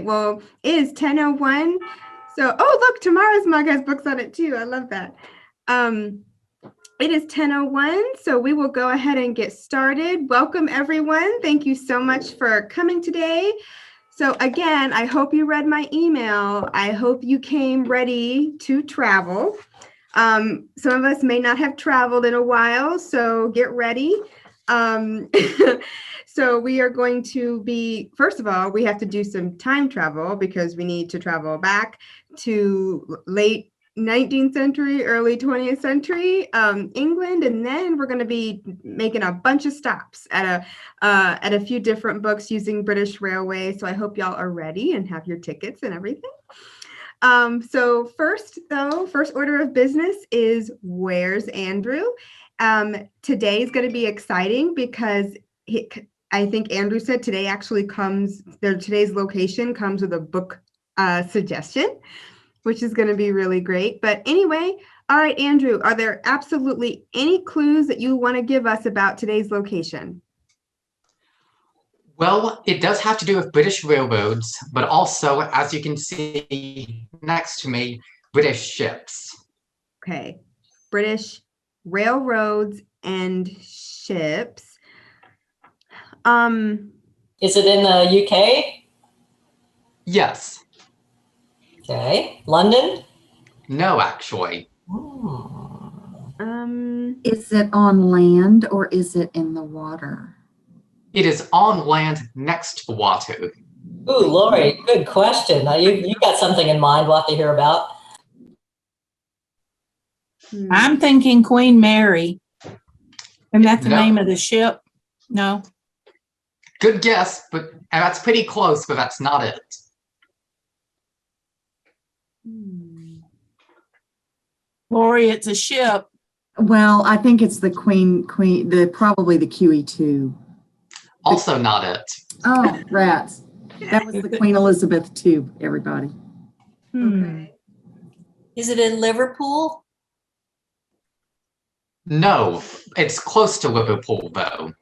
Well, it is 10:01. So, oh, look, Tamara's mug has books on it too. I love that. It is 10:01, so we will go ahead and get started. Welcome, everyone. Thank you so much for coming today. So again, I hope you read my email. I hope you came ready to travel. Some of us may not have traveled in a while, so get ready. So we are going to be, first of all, we have to do some time travel because we need to travel back to late 19th century, early 20th century England, and then we're going to be making a bunch of stops at a few different books using British Railway. So I hope y'all are ready and have your tickets and everything. So first order of business is where's Andrew? Today is going to be exciting because I think Andrew said today actually today's location comes with a book suggestion, which is going to be really great. But anyway, all right, Andrew, are there absolutely any clues that you want to give us about today's location? Well, it does have to do with British railroads, but also, as you can see next to me, British ships. Okay, British railroads and ships. Is it in the UK? Yes. Okay. London? No, actually. Is it on land or is it in the water? It is on land next to the water. Ooh, Lori, good question. Now you got something in mind we'll have to hear about. I'm thinking Queen Mary. And that's the name of the ship? No. Good guess, but that's pretty close, but that's not it. Lori, it's a ship. Well, I think it's the probably the QE2. Also not it. Oh, rats. That was the Queen Elizabeth tube, everybody. Okay. Is it in Liverpool? No, it's close to Liverpool, though.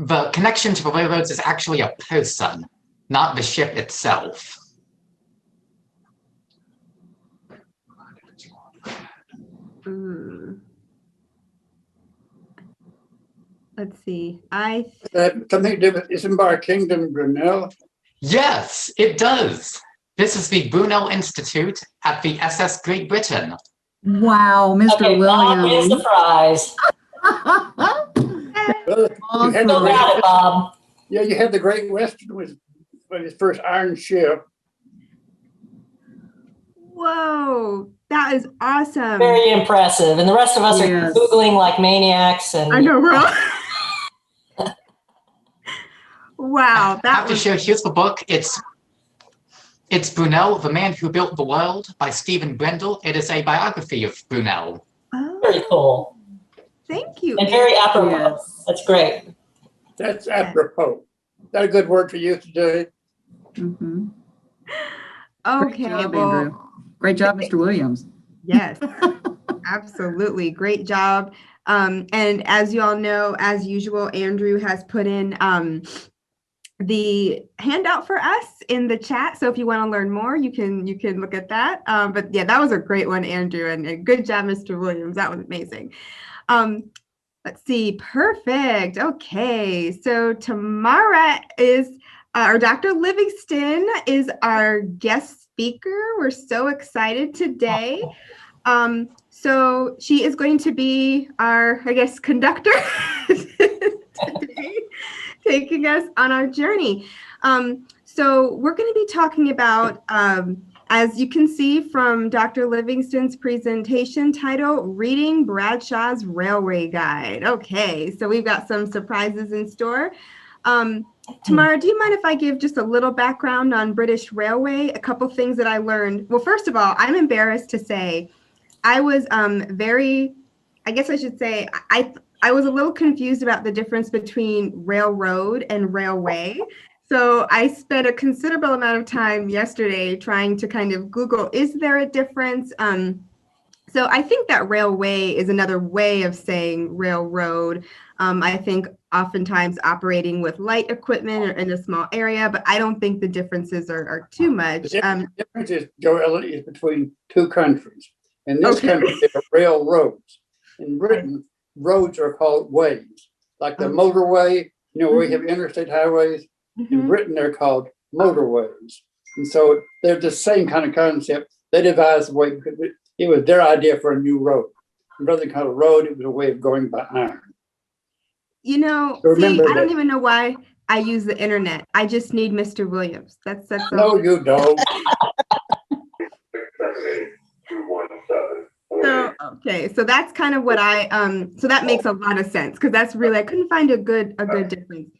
The connection to the railroads is actually a person, not the ship itself. Let's see. Something to do with Isambard Kingdom, Brunel? Yes, it does. This is the Brunel Institute at the SS Great Britain. Wow, Mr. Okay, Bob wins Williams. the prize. You had Still got it, Bob. Yeah, you had the Great Western with his first iron ship. Whoa, that is awesome. Very impressive. And the rest of us are Googling like maniacs. And I know, bro. Wow, I have to show. Here's the book. It's Brunel, the Man Who Built the World by Stephen Brendel. It is a biography of Brunel. Oh, very cool. Thank you. And very apropos. Yes. That's great. That's apropos. Is that a good word for you today? Mm-hmm. Okay, Great job, well, Andrew. Great job, Mr. Williams. Yes, absolutely. Great job. And as you all know, as usual, Andrew has put in the handout for us in the chat. So if you want to learn more, you can look at that. But yeah, that was a great one, Andrew, and good job, Mr. Williams. That was amazing. Let's see. Perfect. Okay. So Tamara or Dr. Livingston is our guest speaker. We're so excited today. So she is going to be our, I guess, conductor today, taking us on our journey. So we're going to be talking about, as you can see from Dr. Livingston's presentation title, Reading Bradshaw's Railway Guide. Okay, so we've got some surprises in store. Tamara, do you mind if I give just a little background on British Railway? A couple things that I learned. Well, first of all, I'm embarrassed to say I was I guess I should say, I was a little confused about the difference between railroad and railway. So I spent a considerable amount of time yesterday trying to kind of Google, is there a difference? So I think that railway is another way of saying railroad. I think oftentimes operating with light equipment or in a small area, but I don't think the differences are too much. The difference is, Joella, is between two countries. In this Okay. country, there are railroads. In Britain, roads are called ways. Like the Okay. motorway, we have interstate highways. In Mhm. Britain, they're called motorways. And so they're the same kind of concept. They devised the way because it was their idea for a new road. Rather than call it a road, it was a way of going by iron. See, Remember I don't that. even know why I use the internet. I just need Mr. Williams. That's all. No, you don't. So, okay, so that's kind of what so that makes a lot of sense because that's really, I couldn't find a good difference.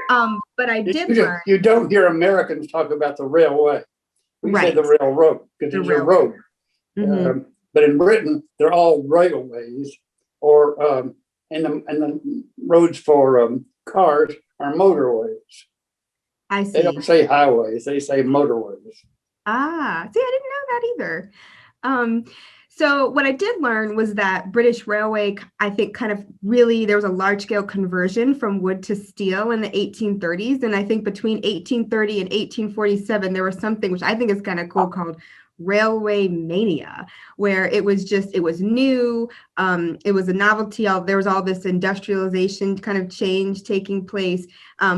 But I did learn. You don't hear Americans talk about the railway. We say Right. the railroad because The it's a road. Mhm. But in Britain, they're all railways, or and the roads for cars are motorways. I They see. don't say highways; they say motorways. See, I didn't know that either. So what I did learn was that British Railway, I think, kind of really, there was a large scale conversion from wood to steel in the 1830s. And I think between 1830 and 1847, there was something which I think is kind of cool called railway mania, where it was new, it was a novelty. There was all this industrialization kind of change taking place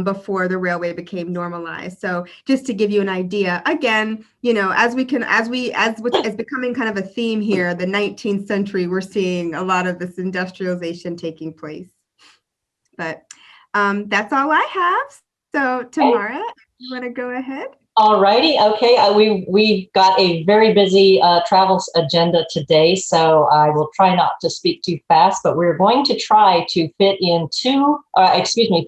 before the railway became normalized. So just to give you an idea, again, as what's becoming kind of a theme here, the 19th century, we're seeing a lot of this industrialization taking place. But that's all I have. So Tamara, you want to go ahead? All righty. Okay. We've got a very busy travel agenda today, so I will try not to speak too fast, but we're going to try to fit in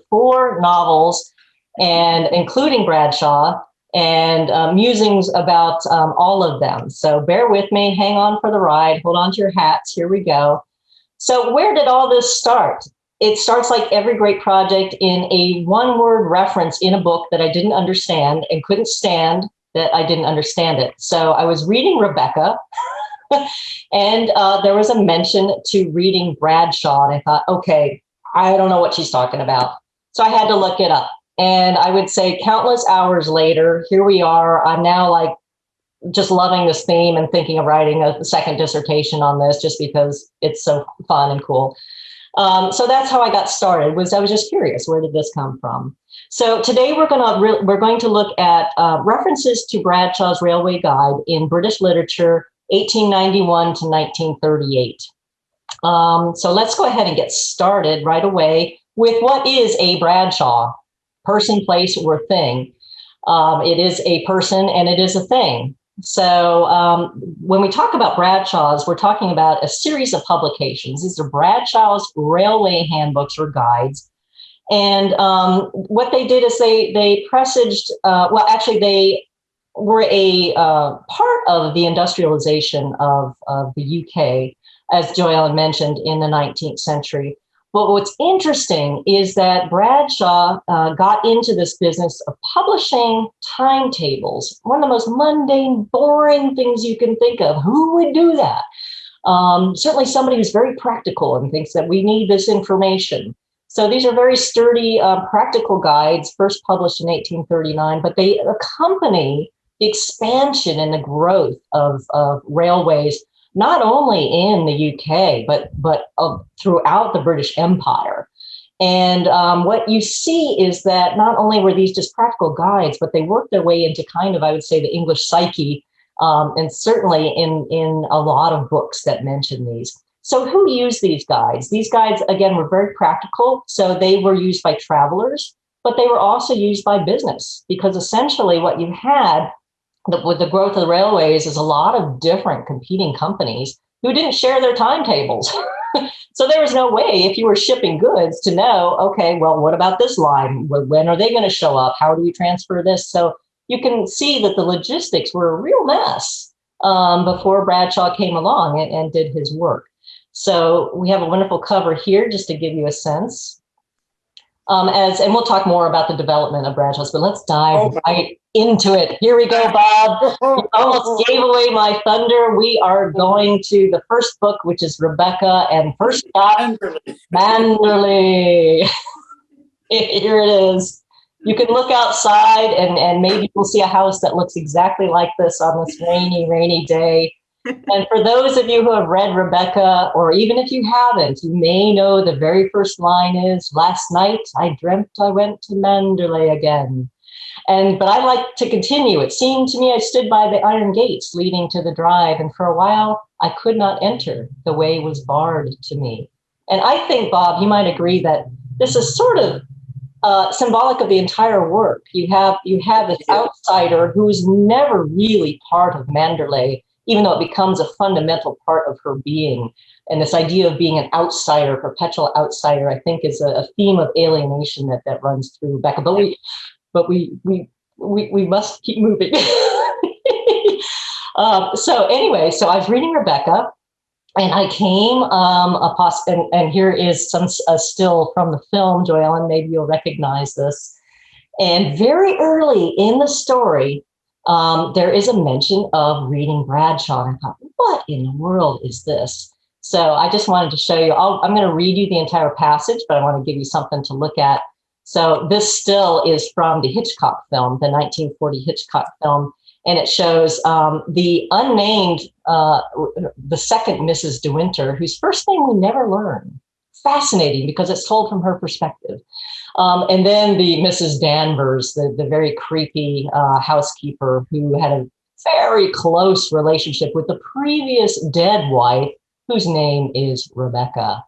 4 novels, and including Bradshaw, and musings about all of them. So bear with me, hang on for the ride, hold on to your hats. Here we go. So where did all this start? It starts like every great project in a one-word reference in a book that I didn't understand and couldn't stand that I didn't understand it. So I was reading Rebecca and there was a mention to reading Bradshaw. And I thought, okay, I don't know what she's talking about. So I had to look it up. And I would say countless hours later, here we are. I'm now like just loving this theme and thinking of writing a second dissertation on this just because it's so fun and cool. So that's how I got started. I was just curious, where did this come from? So today we're going to look at references to Bradshaw's Railway Guide in British literature, 1891 to 1938. So let's go ahead and get started right away with what is a Bradshaw? Person, place, or thing. It is a person and it is a thing. So when we talk about Bradshaw's, we're talking about a series of publications. These are Bradshaw's railway handbooks or guides. And what they did is they presaged, they were a part of the industrialization of the UK, as Joelle mentioned, in the 19th century. But what's interesting is that Bradshaw got into this business of publishing timetables, one of the most mundane, boring things you can think of. Who would do that? Certainly somebody who's very practical and thinks that we need this information. So these are very sturdy, practical guides, first published in 1839, but they accompany the expansion and the growth of railways, not only in the UK, but throughout the British Empire. And what you see is that not only were these just practical guides, but they worked their way into kind of, I would say, the English psyche, and certainly in a lot of books that mention these. So who used these guides? These guides, again, were very practical. So they were used by travelers, but they were also used by business, because essentially what you had with the growth of the railways is a lot of different competing companies who didn't share their timetables. So there was no way, if you were shipping goods, to know, okay, well, what about this line? When are they going to show up? How do we transfer this? So you can see that the logistics were a real mess before Bradshaw came along and did his work. So we have a wonderful cover here just to give you a sense. And we'll talk more about the development of Bradshaw's, but let's dive Oh. right into it. Here we go, Bob. You almost gave away my thunder. We are going to the first book, which is Rebecca, and first stop, Manderley. Here it is. You can look outside and maybe we'll see a house that looks exactly like this on this rainy, rainy day. And for those of you who have read Rebecca, or even if you haven't, you may know the very first line is, "Last night I dreamt I went to Manderley again." But I like to continue. It seemed to me I stood by the iron gates leading to the drive, and for a while I could not enter. The way was barred to me. And I think, Bob, you might agree that this is sort of symbolic of the entire work. You have this outsider who's never really part of Manderley, even though it becomes a fundamental part of her being. And this idea of being an outsider, perpetual outsider, I think is a theme of alienation that runs through Rebecca. But we must keep moving. So anyway, so I was reading Rebecca, and I came and here is some still from the film, Joellen, maybe you'll recognize this. And very early in the story, there is a mention of reading Bradshaw. And I thought, what in the world is this? So I just wanted to show you, I'm going to read you the entire passage, but I want to give you something to look at. So this still is from the Hitchcock film, the 1940 Hitchcock film. And it shows the unnamed, the second Mrs. De Winter, whose first name we never learn. Fascinating because it's told from her perspective. And then the Mrs. Danvers, the very creepy housekeeper who had a very close relationship with the previous dead wife, whose name is Rebecca.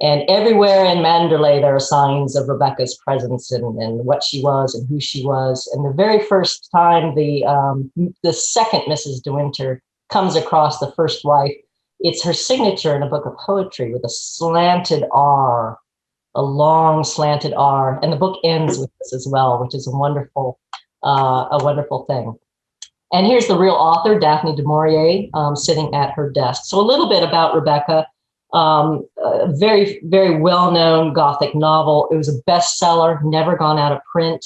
And everywhere in Manderley, there are signs of Rebecca's presence and what she was and who she was. And the very first time the second Mrs. De Winter comes across the first wife, it's her signature in a book of poetry with a slanted R, a long slanted R. And the book ends with this as well, which is a wonderful thing. And here's the real author, Daphne Du Maurier, sitting at her desk. So a little bit about Rebecca. A very, very well-known Gothic novel. It was a bestseller, never gone out of print.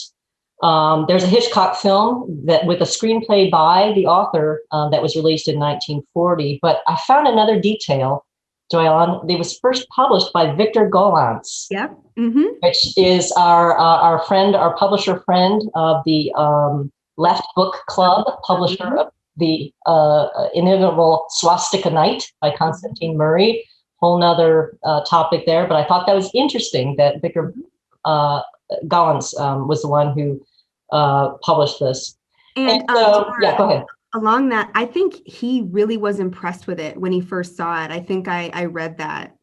There's a Hitchcock film that with a screenplay by the author that was released in 1940. But I found another detail, Joellen. It was first published by Victor Gollancz, Yep. Mm-hmm. which is our friend, our publisher friend of the Left Book Club, publisher of the inimitable Swastika Night by Constantine Murray. Whole nother topic there, but I thought that was interesting that Victor Gollancz was the one who published this. And so, yeah, go ahead. Along that, I think he really was impressed with it when he first saw it. I think I read that.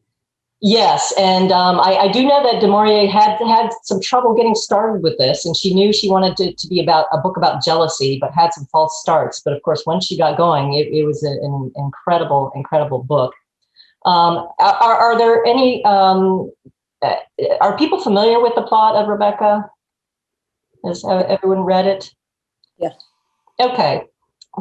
Yes, and I do know that Du Maurier had some trouble getting started with this, and she knew she wanted it to be about a book about jealousy, but had some false starts. But of course, once she got going, it was an incredible, incredible book. Are there any, are people familiar with the plot of Rebecca? Has everyone read it? Yes. Okay.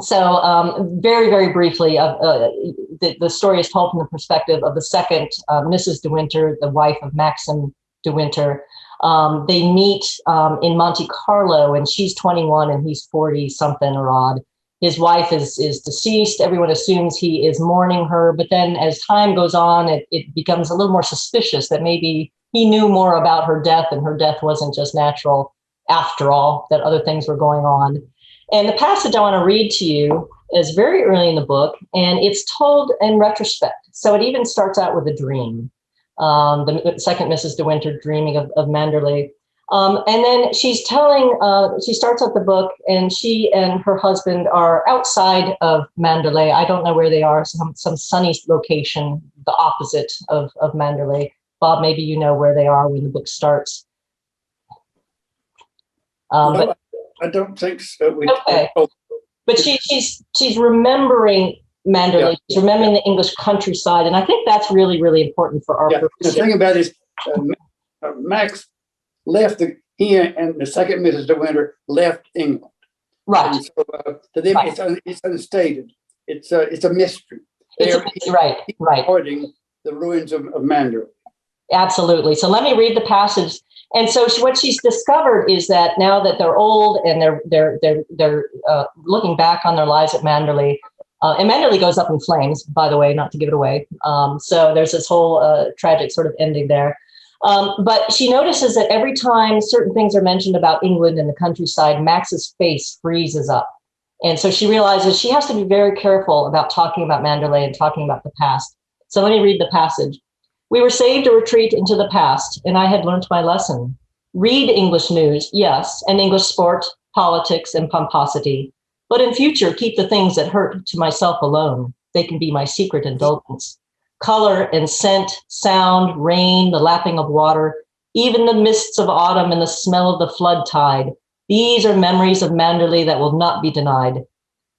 So very, very briefly, the story is told from the perspective of the second Mrs. De Winter, the wife of Maxim De Winter. They meet in Monte Carlo, and she's 21 and he's 40 something or odd. His wife is deceased. Everyone assumes he is mourning her. But then as time goes on, it becomes a little more suspicious that maybe he knew more about her death and her death wasn't just natural after all, that other things were going on. And the passage I want to read to you is very early in the book, and it's told in retrospect. So it even starts out with a dream. The second Mrs. De Winter dreaming of Manderley. And then she's telling, she starts out the book, and she and her husband are outside of Manderley. I don't know where they are, some sunny location, the opposite of Manderley. Bob, maybe you know where they are when the book starts. No, I don't think so. Okay. But she's remembering Manderley. Yeah. She's remembering the English countryside, and I think that's really, really important for our purposes. The thing about it is, Max left he and the second Mrs. De Winter left England. Right. And so to them, Right. it's unstated. It's a mystery. Right. Avoiding the ruins of Manderley. Absolutely. So let me read the passage. And so what she's discovered is that now that they're old and they're looking back on their lives at Manderley, and Manderley goes up in flames, by the way, not to give it away. So there's this whole tragic sort of ending there. But she notices that every time certain things are mentioned about England and the countryside, Max's face freezes up. And so she realizes she has to be very careful about talking about Manderley and talking about the past. So let me read the passage. We were saved a retreat into the past, and I had learned my lesson. Read English news, yes, and English sport, politics, and pomposity. But in future, keep the things that hurt to myself alone. They can be my secret indulgence. Color and scent, sound, rain, the lapping of water, even the mists of autumn and the smell of the flood tide. These are memories of Manderley that will not be denied.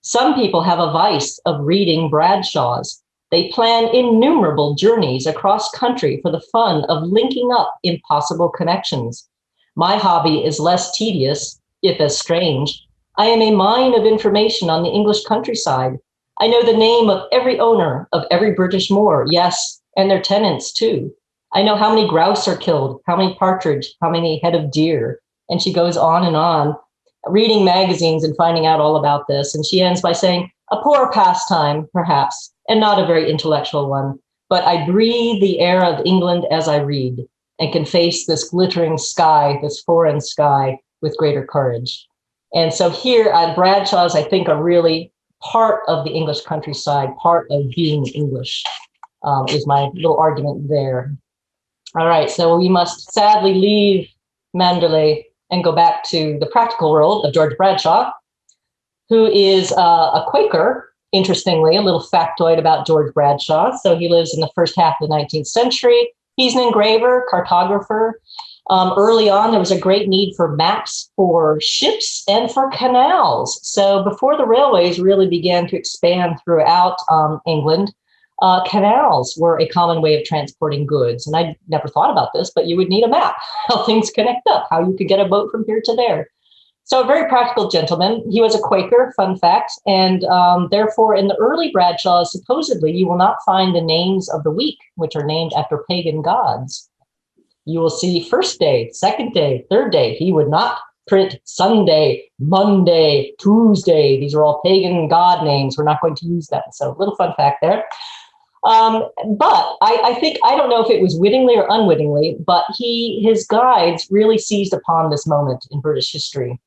Some people have a vice of reading Bradshaws. They plan innumerable journeys across country for the fun of linking up impossible connections. My hobby is less tedious, if as strange. I am a mine of information on the English countryside. I know the name of every owner of every British moor, yes, and their tenants too. I know how many grouse are killed, how many partridge, how many head of deer. And she goes on, reading magazines and finding out all about this. And she ends by saying, a poor pastime, perhaps, and not a very intellectual one, but I breathe the air of England as I read and can face this glittering sky, this foreign sky, with greater courage. And so here Bradshaws, I think, are really part of the English countryside, part of being English, is my little argument there. All right, so we must sadly leave Manderley and go back to the practical world of George Bradshaw, who is a Quaker. Interestingly, a little factoid about George Bradshaw. So he lives in the first half of the 19th century. He's an engraver, cartographer. Early on, there was a great need for maps for ships and for canals. So before the railways really began to expand throughout England, canals were a common way of transporting goods. And I never thought about this, but you would need a map, how things connect up, how you could get a boat from here to there. So a very practical gentleman. He was a Quaker, fun fact. And therefore, in the early Bradshaws, supposedly, you will not find the names of the week, which are named after pagan gods. You will see first day, second day, third day. He would not print Sunday, Monday, Tuesday. These are all pagan god names. We're not going to use them. So a little fun fact there. But I think, I don't know if it was wittingly or unwittingly, but his guides really seized upon this moment in British history.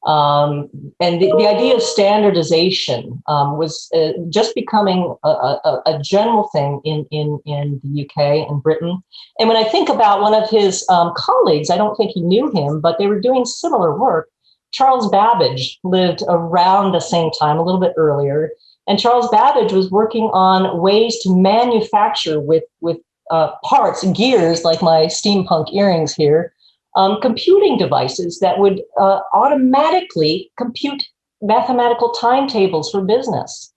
And the idea of standardization was just becoming a general thing in the UK and Britain. And when I think about one of his colleagues, I don't think he knew him, but they were doing similar work. Charles Babbage lived around the same time, a little bit earlier. And Charles Babbage was working on ways to manufacture with parts, gears, like my steampunk earrings here, computing devices that would automatically compute mathematical timetables for business.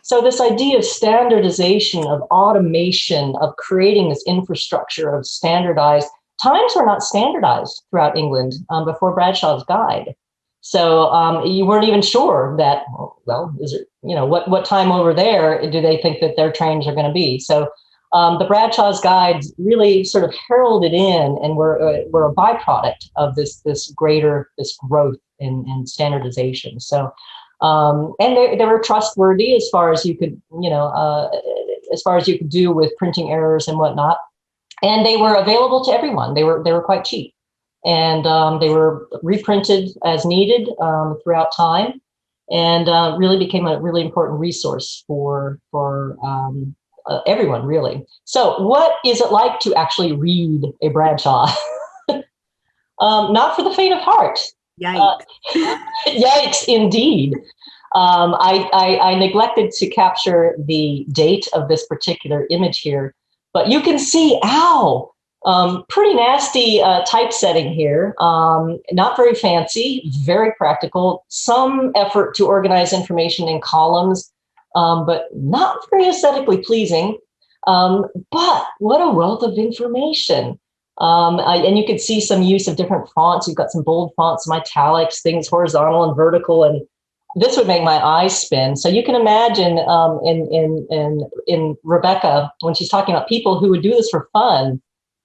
So this idea of standardization, of automation, of creating this infrastructure of standardized, times were not standardized throughout England before Bradshaw's guide. So you weren't even sure that, well, is it, what time over there do they think that their trains are going to be? So the Bradshaw's guides really sort of heralded in and were a byproduct of this growth in standardization. So and they were trustworthy as far as you could, as far as you could do with printing errors and whatnot. And they were available to everyone. They were quite cheap, and they were reprinted as needed throughout time, and really became a really important resource for everyone, really. So what is it like to actually read a Bradshaw? Not for the faint of heart. Yikes. Yikes, indeed. I neglected to capture the date of this particular image here, but you can see, pretty nasty typesetting here. Not very fancy, very practical, some effort to organize information in columns, but not very aesthetically pleasing. But what a wealth of information. And you could see some use of different fonts. You've got some bold fonts, some italics, things horizontal and vertical, and this would make my eyes spin. So you can imagine in Rebecca, when she's talking about people who would do this for fun,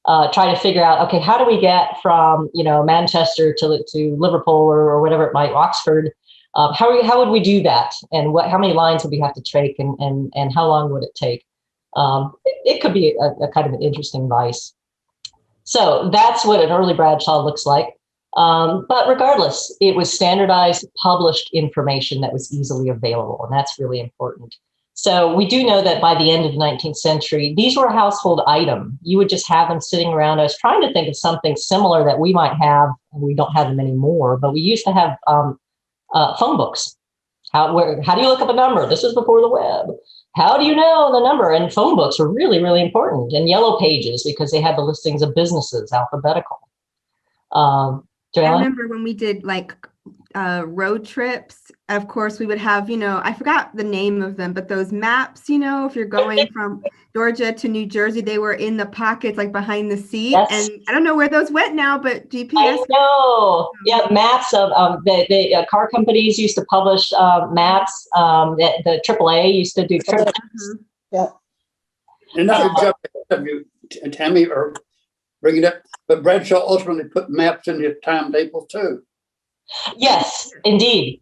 try to figure out, okay, how do we get from, Manchester to Liverpool or whatever it might, Oxford? How would we do that? And how many lines would we have to take and how long would it take? It could be a kind of an interesting vice. So that's what an early Bradshaw looks like. But regardless, it was standardized, published information that was easily available, and that's really important. So we do know that by the end of the 19th century, these were a household item. You would just have them sitting around. I was trying to think of something similar that we might have, and we don't have them anymore, but we used to have phone books. How do you look up a number? This is before the web. How do you know the number? And phone books were really, really important. And yellow pages, because they had the listings of businesses, alphabetical. I remember when we did like road trips, of course, we would have, I forgot the name of them, but those maps, if you're going from Georgia to New Jersey, they were in the pockets, like behind the seat. Yes. And I don't know where those went now, but GPS. I know. Yeah, maps of the car companies used to publish maps. The AAA used to do trips. Yeah. And not to jump ahead of you, Tammy, or bring it up, but Bradshaw ultimately put maps in his timetables too. Yes, indeed.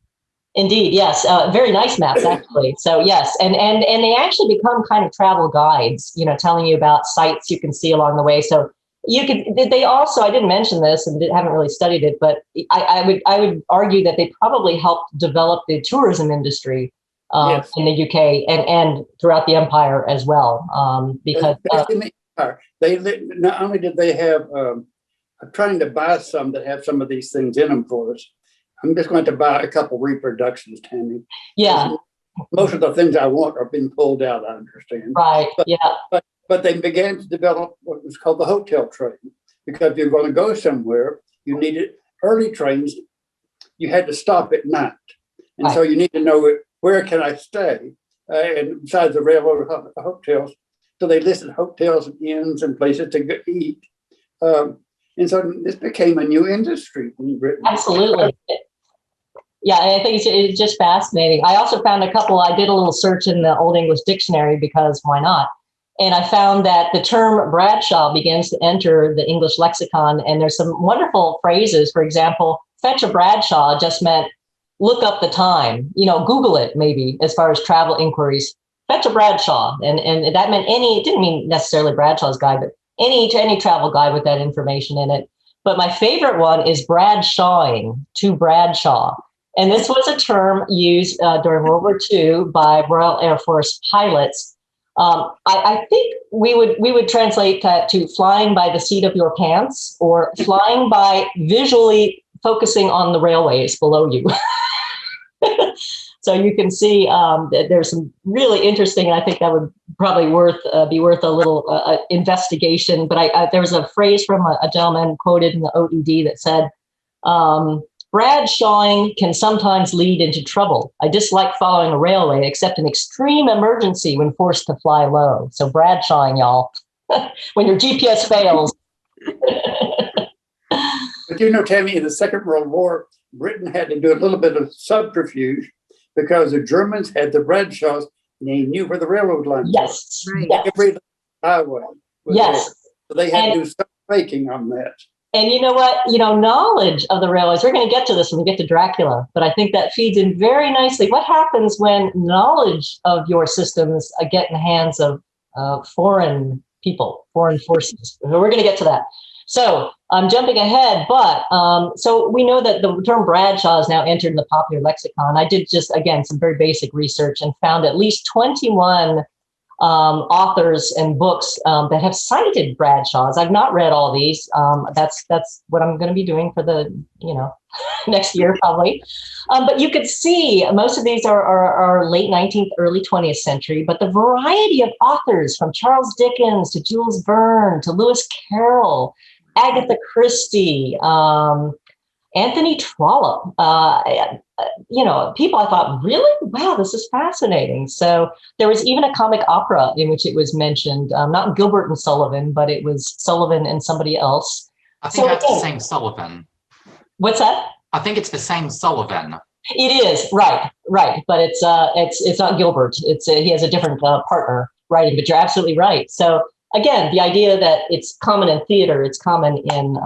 Yes. Very nice maps, actually. So yes. And they actually become kind of travel guides, telling you about sites you can see along the way. So they also, I didn't mention this and haven't really studied it, but I would argue that they probably helped develop the tourism industry Yes. in the UK and throughout the empire as well. Because in the empire, not only did they have, I'm trying to buy some that have some of these things in them for us. I'm just going to buy a couple reproductions, Tammy. yeah, Most of the things I want are being pulled out, I understand. right. But, Yeah. But they began to develop what was called the hotel train, because if you're going to go somewhere, you needed early trains. You had to stop at night. And Right. so you need to know where can I stay? And besides the railroad hotels, so they listed hotels and inns and places to go eat. And so this became a new industry in Britain. Absolutely. Yeah, I think it's just fascinating. I also found I did a little search in the Old English Dictionary, because why not? And I found that the term Bradshaw begins to enter the English lexicon, and there's some wonderful phrases. For example, fetch a Bradshaw just meant look up the time, Google it maybe, as far as travel inquiries. Fetch a Bradshaw. And that meant it didn't mean necessarily Bradshaw's guide, but any travel guide with that information in it. But my favorite one is Bradshawing, to Bradshaw. And this was a term used during World War II by Royal Air Force pilots. I think we would translate that to flying by the seat of your pants, or flying by visually focusing on the railways below you. So you can see that there's some really interesting, and I think that would probably be worth a little investigation. But there was a phrase from a gentleman quoted in the OED that said, Bradshawing can sometimes lead into trouble. I dislike following a railway except in extreme emergency when forced to fly low. So Bradshawing, y'all, when your GPS fails. But Tammy, in the Second World War, Britain had to do a little bit of subterfuge, because the Germans had the Bradshaws and they knew where the railroad lines were. Yes. Right. Yes. Every highway was Yes. there. So they had to do some faking on that. And you know what? Knowledge of the railways, we're going to get to this when we get to Dracula, but I think that feeds in very nicely. What happens when knowledge of your systems get in the hands of foreign people, foreign forces? We're going to get to that. So I'm jumping ahead, but so we know that the term Bradshaw is now entered in the popular lexicon. I did just, again, some very basic research and found at least 21 authors and books that have cited Bradshaws. I've not read all these. That's what I'm going to be doing for the next year probably. But you could see most of these are late 19th, early 20th century. But the variety of authors, from Charles Dickens to Jules Verne to Lewis Carroll, Agatha Christie, Anthony Trollope, people I thought, really? Wow, this is fascinating. So there was even a comic opera in which it was mentioned, not Gilbert and Sullivan, but it was Sullivan and somebody else. I think that's the same Sullivan. What's that? I think it's the same Sullivan. It is, right. But it's not Gilbert. He has a different partner writing, but you're absolutely right. So again, the idea that it's common in theater, it's common in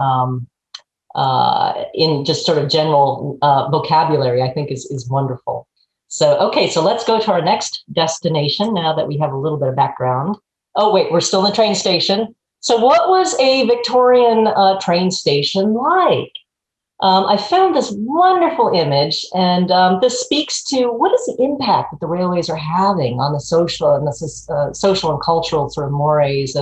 just sort of general vocabulary, I think is wonderful. So, okay, so let's go to our next destination now that we have a little bit of background. Oh, wait, we're still in the train station. So what was a Victorian train station like? I found this wonderful image, and this speaks to what is the impact that the railways are having on the social and cultural sort of mores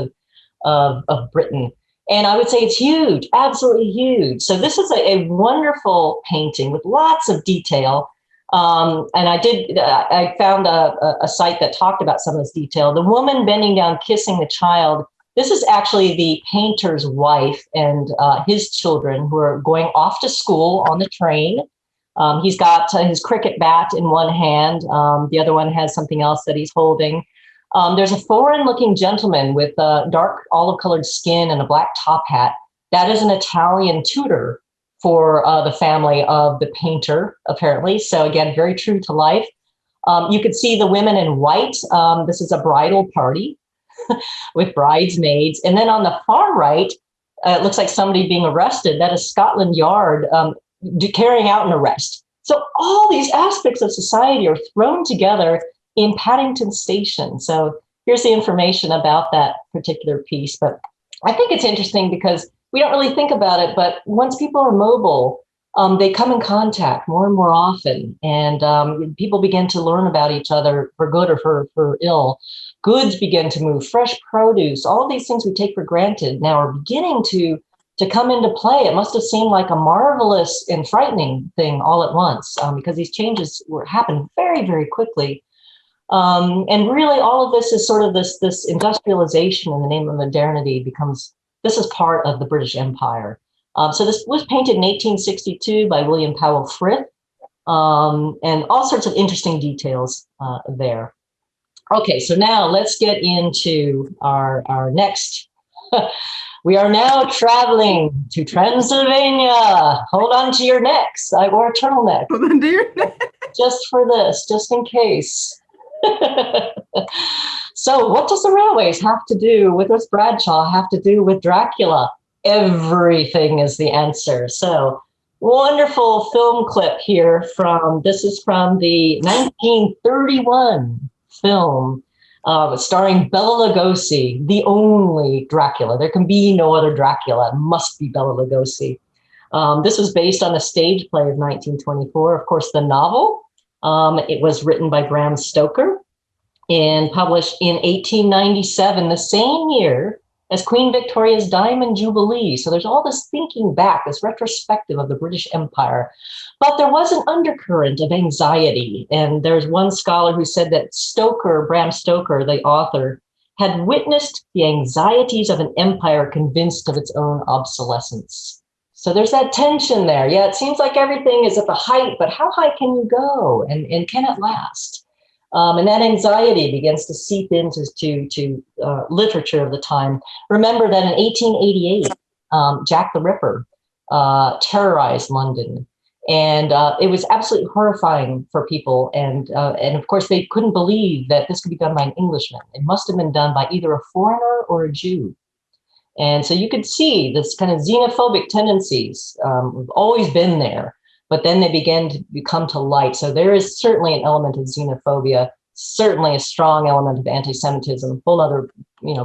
of Britain. And I would say it's huge, absolutely huge. So this is a wonderful painting with lots of detail. And I found a site that talked about some of this detail. The woman bending down, kissing the child. This is actually the painter's wife and his children who are going off to school on the train. He's got his cricket bat in one hand. The other one has something else that he's holding. There's a foreign-looking gentleman with dark olive-colored skin and a black top hat. That is an Italian tutor for the family of the painter, apparently. So again, very true to life. You could see the women in white. This is a bridal party with bridesmaids. And then on the far right, it looks like somebody being arrested. That is Scotland Yard carrying out an arrest. So all these aspects of society are thrown together in Paddington Station. So here's the information about that particular piece. But I think it's interesting because we don't really think about it, but once people are mobile, they come in contact more and more often, and people begin to learn about each other for good or for ill. Goods begin to move, fresh produce, all of these things we take for granted now are beginning to come into play. It must have seemed like a marvelous and frightening thing all at once, because these changes happened very, very quickly. And really all of this is sort of this industrialization in the name of modernity this is part of the British Empire. So this was painted in 1862 by William Powell Frith, and all sorts of interesting details there. Okay, so now let's get into our next. We are now traveling to Transylvania. Hold on to your necks. I wore a turtleneck. Hold on to your neck. Just for this, just in case. So what does the railways have to do with this Bradshaw have to do with Dracula? Everything is the answer. So wonderful film clip here this is from the 1931 film starring Bela Lugosi, the only Dracula. There can be no other Dracula. It must be Bela Lugosi. This was based on a stage play of 1924. Of course, the novel, it was written by Bram Stoker and published in 1897, the same year as Queen Victoria's Diamond Jubilee. So there's all this thinking back, this retrospective of the British Empire. But there was an undercurrent of anxiety. And there's one scholar who said that Bram Stoker, the author, had witnessed the anxieties of an empire convinced of its own obsolescence. So there's that tension there. Yeah, it seems like everything is at the height, but how high can you go? And can it last? And that anxiety begins to seep into literature of the time. Remember that in 1888, Jack the Ripper terrorized London. And it was absolutely horrifying for people. And of course, they couldn't believe that this could be done by an Englishman. It must have been done by either a foreigner or a Jew. And so you could see this kind of xenophobic tendencies have always been there. But then they began to come to light. So there is certainly an element of xenophobia, certainly a strong element of anti-Semitism, whole other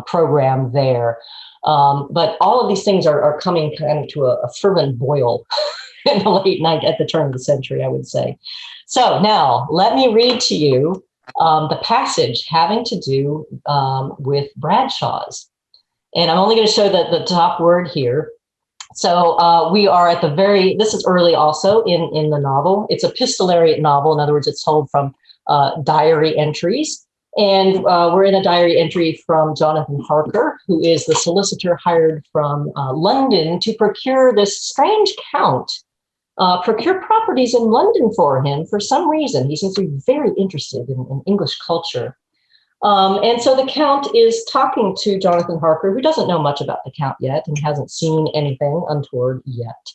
program there. But all of these things are coming kind of to a fervent boil in the late night at the turn of the century, I would say. So now let me read to you the passage having to do with Bradshaw's. And I'm only going to show the top word here. So we are at this is early also in the novel. It's a epistolary novel. In other words, it's told from diary entries. And we're in a diary entry from Jonathan Harker, who is the solicitor hired from London to procure this strange count, procure properties in London for him for some reason. He seems to be very interested in English culture. And so the Count is talking to Jonathan Harker, who doesn't know much about the Count yet and hasn't seen anything untoward yet.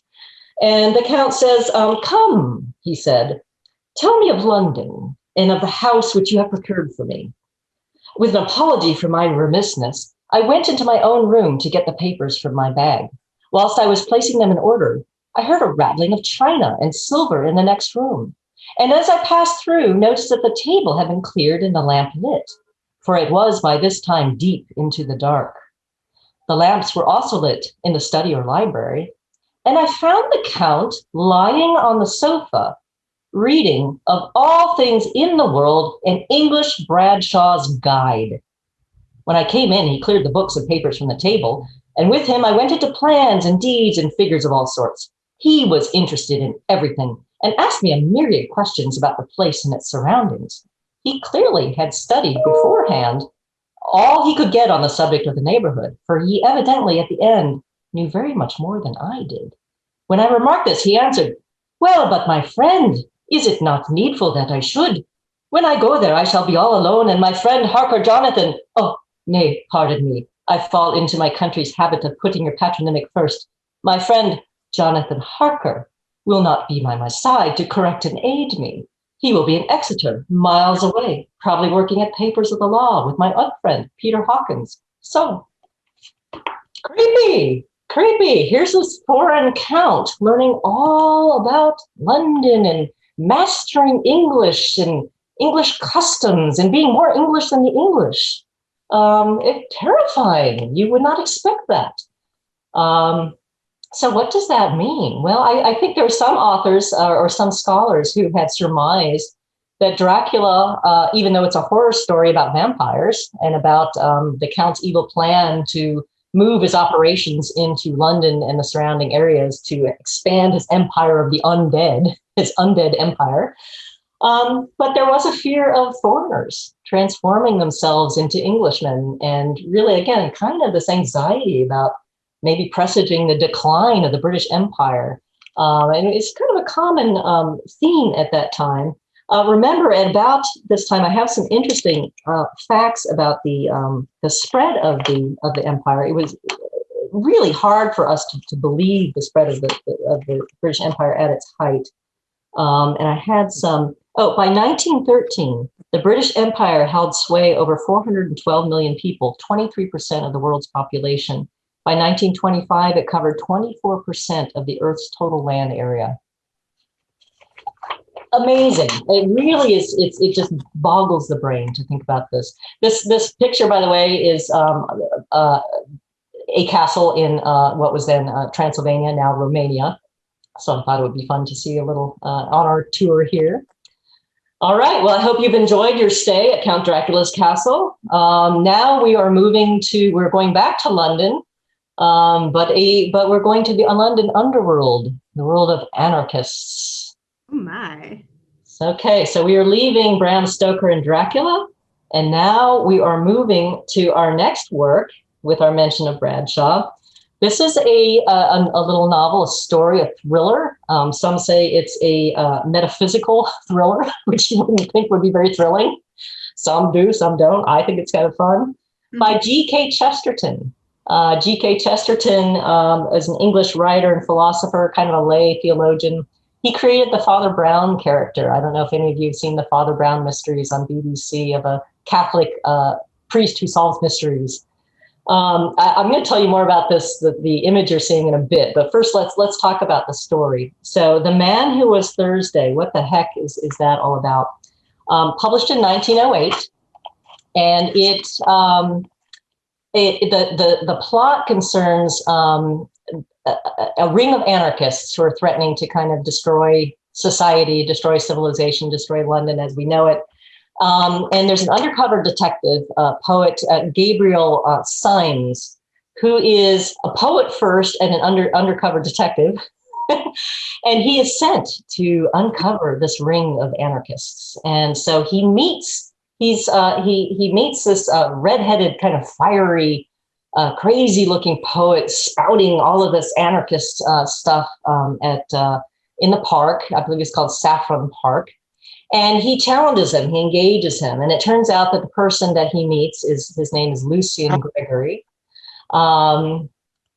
And the Count says, "Come," he said, "tell me of London and of the house which you have procured for me. With an apology for my remissness, I went into my own room to get the papers from my bag. Whilst I was placing them in order, I heard a rattling of china and silver in the next room. And as I passed through, noticed that the table had been cleared and the lamp lit, for it was by this time deep into the dark. The lamps were also lit in the study or library, and I found the Count lying on the sofa, reading, of all things in the world, an English Bradshaw's Guide. When I came in, he cleared the books and papers from the table, and with him I went into plans and deeds and figures of all sorts. He was interested in everything and asked me a myriad questions about the place and its surroundings. He clearly had studied beforehand all he could get on the subject of the neighborhood, for he evidently at the end knew very much more than I did. When I remarked this, he answered, "Well, but my friend, is it not needful that I should? When I go there, I shall be all alone, and my friend Harker Jonathan, oh, nay, pardon me, I fall into my country's habit of putting your patronymic first. My friend Jonathan Harker will not be by my side to correct and aid me. He will be in Exeter, miles away, probably working at papers of the law with my other friend, Peter Hawkins. So, creepy. Here's this foreign Count learning all about London and mastering English and English customs and being more English than the English. It's terrifying. You would not expect that. So what does that mean? Well, I think there are some authors or some scholars who had surmised that Dracula, even though it's a horror story about vampires and about the Count's evil plan to move his operations into London and the surrounding areas to expand his empire of the undead, his undead empire. But there was a fear of foreigners transforming themselves into Englishmen, and really, again, kind of this anxiety about maybe presaging the decline of the British Empire. And it's kind of a common theme at that time. Remember, at about this time, I have some interesting facts about the spread of the empire. It was really hard for us to believe the spread of the British Empire at its height. And I had some. By 1913, the British Empire held sway over 412 million people, 23% of the world's population. By 1925, it covered 24% of the Earth's total land area. Amazing. It really is. It just boggles the brain to think about this. This picture, by the way, is a castle in what was then Transylvania, now Romania. So I thought it would be fun to see a little on our tour here. All right. Well, I hope you've enjoyed your stay at Count Dracula's castle. Now we're going back to London, but we're going to the London underworld, the world of anarchists. Oh my. Okay, so we are leaving Bram Stoker and Dracula, and now we are moving to our next work with our mention of Bradshaw. This is a little novel, a story, a thriller. Some say it's a metaphysical thriller, which you wouldn't think would be very thrilling. Some do, some don't. I think it's kind of fun. Mm-hmm. By G.K. Chesterton. G.K. Chesterton is an English writer and philosopher, kind of a lay theologian. He created the Father Brown character. I don't know if any of you have seen the Father Brown mysteries on BBC, of a Catholic priest who solves mysteries. I'm going to tell you more about this, the image you're seeing, in a bit. But first, let's talk about the story. So, The Man Who Was Thursday. What the heck is that all about? Published in 1908, and the plot concerns a ring of anarchists who are threatening to kind of destroy society, destroy civilization, destroy London as we know it. And there's an undercover detective, poet Gabriel Symes, who is a poet first and an undercover detective. And he is sent to uncover this ring of anarchists. And so he meets this redheaded, kind of fiery, crazy-looking poet spouting all of this anarchist stuff in the park. I believe it's called Saffron Park. And he challenges him, he engages him. And it turns out that the person that he meets his name is Lucian Gregory.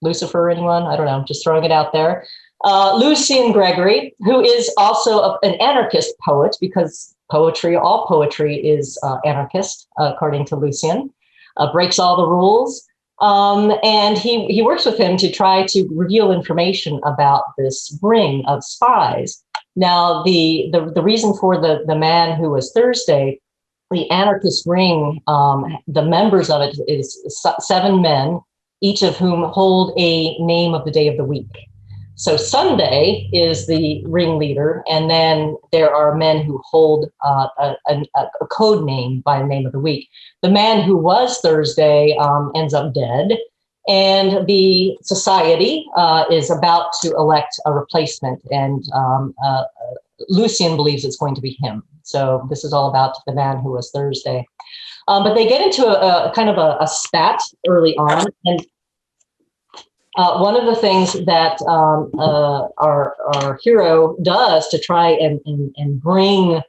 Lucifer, anyone? I don't know, just throwing it out there. Lucian Gregory, who is also an anarchist poet, because all poetry is anarchist, according to Lucian, breaks all the rules. And he works with him to try to reveal information about this ring of spies. Now, the reason for the man who was Thursday, the anarchist ring, the members of it is 7 men, each of whom hold a name of the day of the week. So Sunday is the ringleader, and then there are men who hold a code name by the name of the week. The man who was Thursday ends up dead, and the society is about to elect a replacement, and Lucian believes it's going to be him. So this is all about the man who was Thursday. But they get into a kind of a spat early on, and one of the things that our hero does to try and bring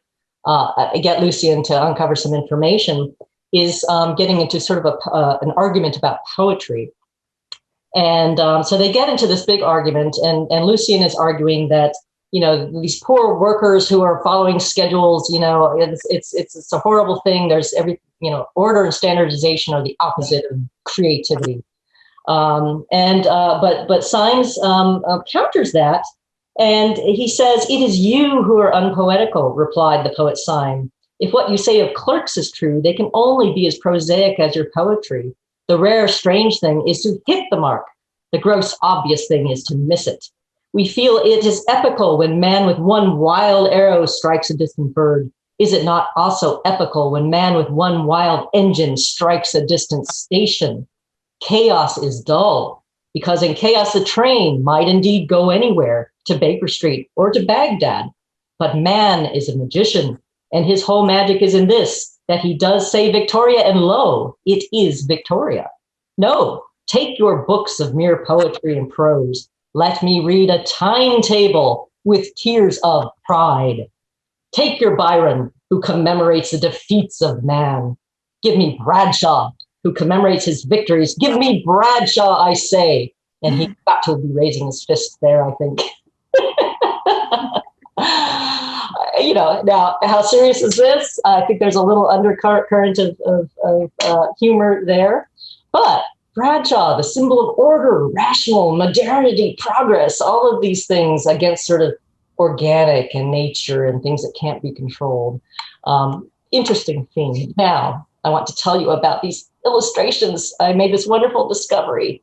get Lucian to uncover some information is getting into sort of an argument about poetry. And so they get into this big argument, and Lucian is arguing that, you know, these poor workers who are following schedules, you know, it's a horrible thing. There's order and standardization are the opposite of creativity. But Symes counters that, and he says, "It is you who are unpoetical," replied the poet Syme. "If what you say of clerks is true, they can only be as prosaic as your poetry. The rare strange thing is to hit the mark. The gross obvious thing is to miss it. We feel it is epical when man with one wild arrow strikes a distant bird. Is it not also epical when man with one wild engine strikes a distant station? Chaos is dull, because in chaos the train might indeed go anywhere, to Baker Street or to Baghdad. But man is a magician, and his whole magic is in this, that he does say Victoria, and lo, it is Victoria. No, take your books of mere poetry and prose. Let me read a timetable with tears of pride. Take your Byron, who commemorates the defeats of man. Give me Bradshaw, who commemorates his victories. Give me Bradshaw, I say." And he got to be raising his fist there, I think. You know, now, how serious is this? I think there's a little undercurrent of humor there. But Bradshaw, the symbol of order, rational, modernity, progress, all of these things against sort of organic and nature and things that can't be controlled. Interesting thing. Now, I want to tell you about these illustrations. I made this wonderful discovery.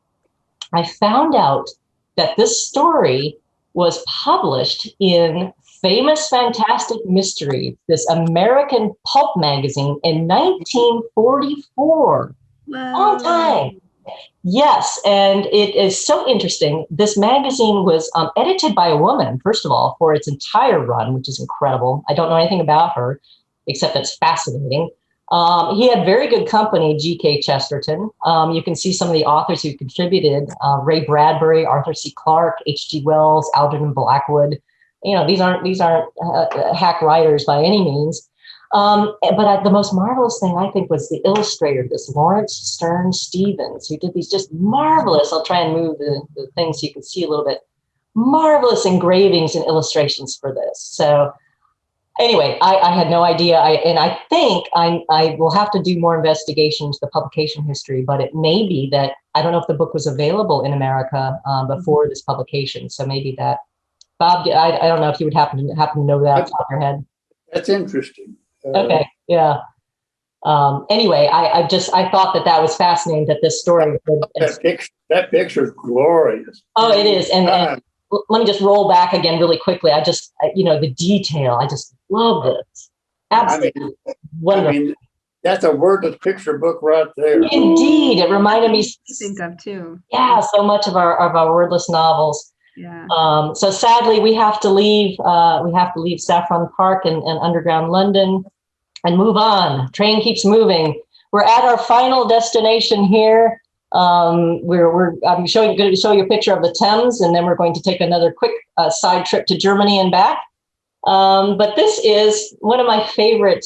I found out that this story was published in Famous Fantastic Mysteries, this American pulp magazine, in 1944. Long time. Yes, and it is so interesting. This magazine was edited by a woman, first of all, for its entire run, which is incredible. I don't know anything about her, except it's fascinating. He had very good company, G.K. Chesterton. You can see some of the authors who contributed, Ray Bradbury, Arthur C. Clarke, H.G. Wells, Algernon Blackwood. You know, these aren't hack writers by any means. But the most marvelous thing, I think, was the illustrator, this Lawrence Stern Stevens, who did these just marvelous, I'll try and move the thing so you can see a little bit, marvelous engravings and illustrations for this. So anyway, I had no idea. And I think I will have to do more investigation into the publication history, but it may be that, I don't know if the book was available in America before this publication. So maybe that, Bob, I don't know if you would happen to know that off the top of your head. That's interesting. Okay, yeah. Anyway, I thought that was fascinating, that this story. That picture is glorious. Oh, it is. And let me just roll back again really quickly. The detail, I just love this. Absolutely wonderful. I mean, that's a wordless picture book right there. Indeed, it reminded me. Think of too. Yeah, so much of our wordless novels. Yeah. So sadly, we have to leave. Saffron Park and underground London, and move on. Train keeps moving. We're at our final destination here. I'm going to show you a picture of the Thames, and then we're going to take another quick side trip to Germany and back. But this is one of my favorite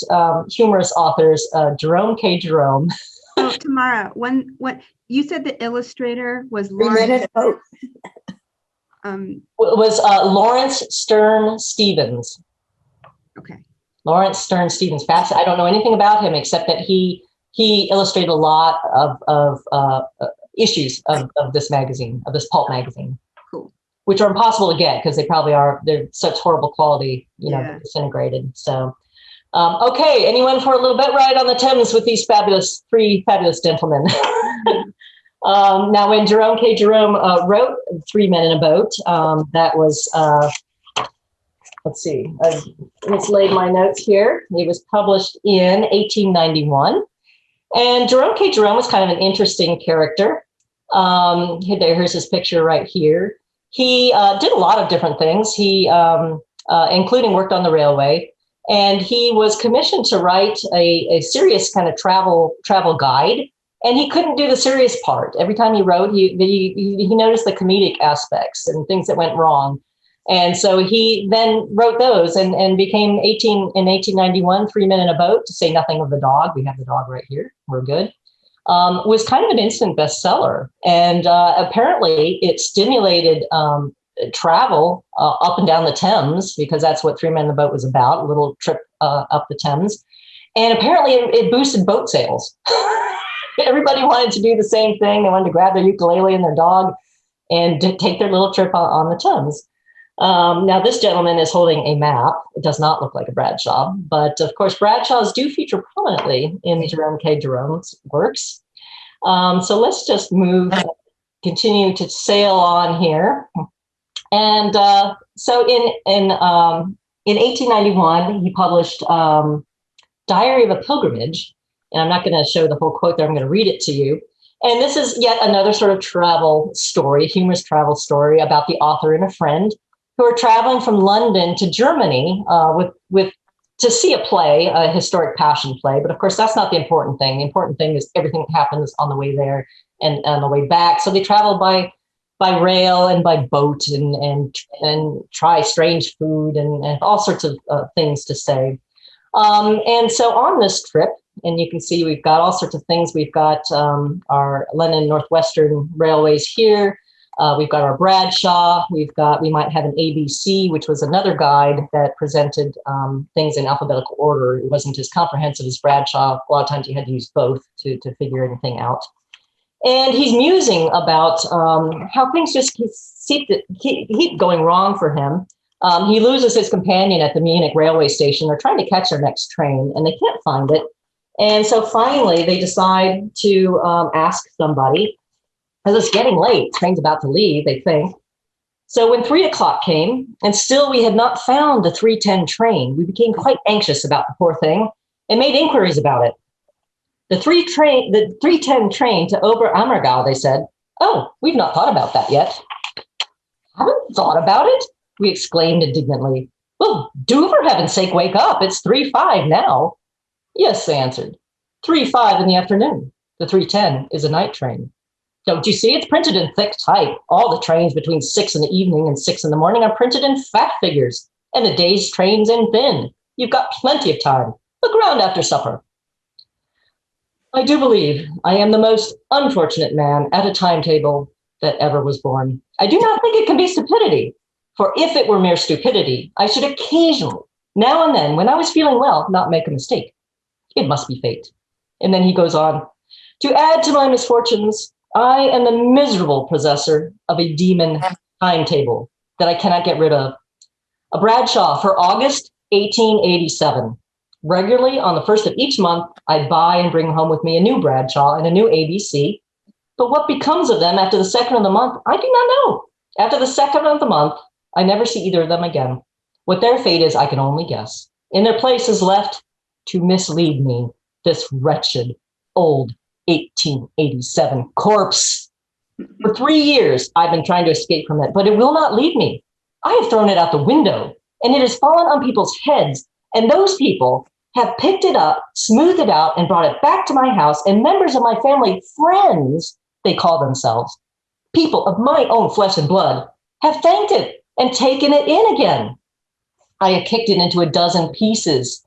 humorous authors, Jerome K. Jerome. So Tamara, when you said the illustrator was Lawrence. Was Lawrence Stern Stevens. Okay. Lawrence Stern Stevens. I don't know anything about him except that he illustrated a lot of issues of this magazine, of this pulp magazine. Cool. Which are impossible to get because they're such horrible quality, Yeah. they're disintegrated. So, okay, anyone for a little bit ride on the Thames with these three fabulous gentlemen? Now, when Jerome K Jerome wrote Three Men in a Boat, that was, let's see, I've mislaid my notes here. It was published in 1891. And Jerome K Jerome was kind of an interesting character. Here's his picture right here. He did a lot of different things. He, including worked on the railway, and he was commissioned to write a serious kind of travel guide. And he couldn't do the serious part. Every time he wrote, he noticed the comedic aspects and things that went wrong. And so he then wrote those and became in 1891, Three Men in a Boat, to say nothing of the dog. We have the dog right here. We're good. Was kind of an instant bestseller. And apparently it stimulated travel up and down the Thames, because that's what Three Men in the Boat was about, a little trip up the Thames. And apparently it boosted boat sales. Everybody wanted to do the same thing. They wanted to grab their ukulele and their dog and take their little trip on the Thames. Now, this gentleman is holding a map. It does not look like a Bradshaw, but of course, Bradshaws do feature prominently in Jerome K. Jerome's works. So let's just continue to sail on here. And so in 1891, he published Diary of a Pilgrimage. And I'm not going to show the whole quote there. I'm going to read it to you. And this is yet another sort of travel story, humorous travel story about the author and a friend who are traveling from London to Germany to see a play, a historic passion play. But of course, that's not the important thing. The important thing is everything that happens on the way there and on the way back. So they travel by rail and by boat and try strange food and all sorts of things to say. And so on this trip, and you can see we've got all sorts of things. We've got our London Northwestern Railways here. We've got our Bradshaw. We might have an ABC, which was another guide that presented things in alphabetical order. It wasn't as comprehensive as Bradshaw. A lot of times you had to use both to figure anything out. And he's musing about how things just keep going wrong for him. He loses his companion at the Munich railway station. They're trying to catch their next train, and they can't find it. And so finally, they decide to ask somebody, because it's getting late. Train's about to leave, they think. So when 3 o'clock came, and still we had not found the 3:10 train, we became quite anxious about the poor thing and made inquiries about it. The 3:10 train to Oberammergau, they said. Oh, we've not thought about that yet. Haven't thought about it? We exclaimed indignantly. Well, do for heaven's sake wake up. It's 3:05 now. Yes, they answered. 3:05 in the afternoon. The 3:10 is a night train. Don't you see? It's printed in thick type. All the trains between 6 in the evening and 6 in the morning are printed in fat figures, and the day's trains in thin. You've got plenty of time. Look around after supper. I do believe I am the most unfortunate man at a timetable that ever was born. I do not think it can be stupidity, for if it were mere stupidity, I should occasionally, now and then, when I was feeling well, not make a mistake. It must be fate. And then he goes on, to add to my misfortunes, I am the miserable possessor of a demon timetable that I cannot get rid of. A Bradshaw for August 1887. Regularly on the first of each month, I buy and bring home with me a new Bradshaw and a new ABC. But what becomes of them after the second of the month, I do not know. After the second of the month, I never see either of them again. What their fate is, I can only guess. In their place is left to mislead me, this wretched old 1887 corpse. For 3 years, I've been trying to escape from it, but it will not leave me. I have thrown it out the window, and it has fallen on people's heads, and those people have picked it up, smoothed it out, and brought it back to my house, and members of my family, friends, they call themselves, people of my own flesh and blood, have thanked it and taken it in again. I have kicked it into a dozen pieces,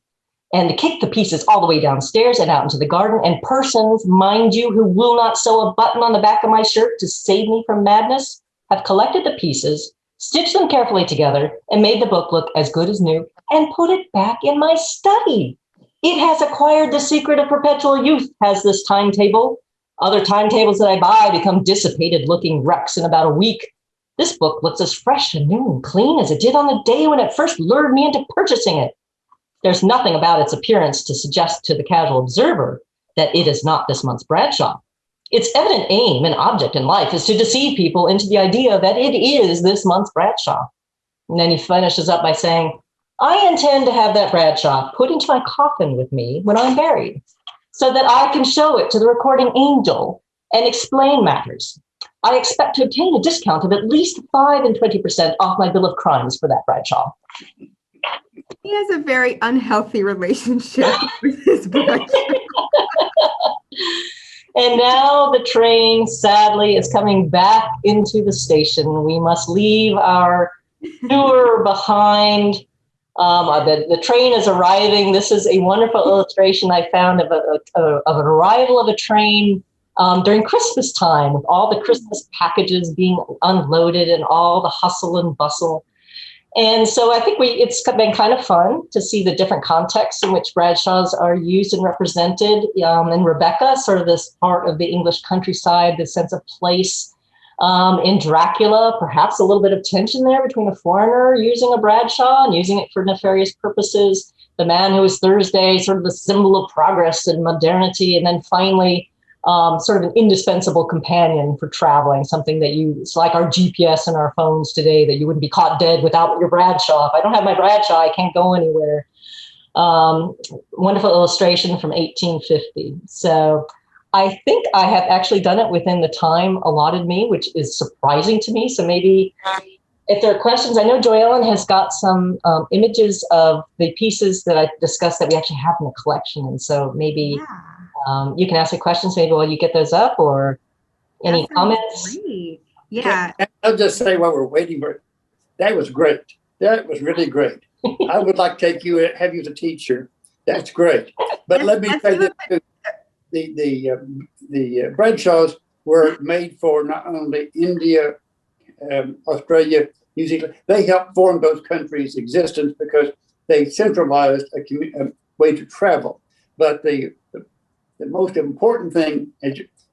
and kicked the pieces all the way downstairs and out into the garden, and persons, mind you, who will not sew a button on the back of my shirt to save me from madness, have collected the pieces, stitched them carefully together, and made the book look as good as new, and put it back in my study. It has acquired the secret of perpetual youth, has this timetable. Other timetables that I buy become dissipated looking wrecks in about a week. This book looks as fresh and new and clean as it did on the day when it first lured me into purchasing it. There's nothing about its appearance to suggest to the casual observer that it is not this month's Bradshaw. Its evident aim and object in life is to deceive people into the idea that it is this month's Bradshaw. And then he finishes up by saying, I intend to have that Bradshaw put into my coffin with me when I'm buried, so that I can show it to the recording angel and explain matters. I expect to obtain a discount of at least 5 and 20% off my bill of crimes for that Bradshaw. He has a very unhealthy relationship with his Bradshaw. And now the train, sadly, is coming back into the station. We must leave our tour behind. The train is arriving. This is a wonderful illustration I found of an arrival of a train during Christmas time, with all the Christmas packages being unloaded and all the hustle and bustle. And so I think it's been kind of fun to see the different contexts in which Bradshaws are used and represented. In Rebecca, sort of this part of the English countryside, the sense of place. In Dracula, perhaps a little bit of tension there between a foreigner using a Bradshaw and using it for nefarious purposes. The Man Who Is Thursday, sort of the symbol of progress and modernity. And then finally, sort of an indispensable companion for traveling, something that it's like our GPS and our phones today, that you wouldn't be caught dead without your Bradshaw. If I don't have my Bradshaw, I can't go anywhere. Wonderful illustration from 1850. So I think I have actually done it within the time allotted me, which is surprising to me. So maybe if there are questions, I know Joellen has got some images of the pieces that I discussed that we actually have in the collection. And so maybe you can ask me questions maybe while you get those up, or any comments. Great. Yeah. I'll just say while we're waiting for it, that was great. That was really great. I would like to have you as a teacher. That's great. But let me say this too. The Bradshaws were made for not only India, Australia, New Zealand. They helped form those countries' existence because they centralized a way to travel. But the most important thing,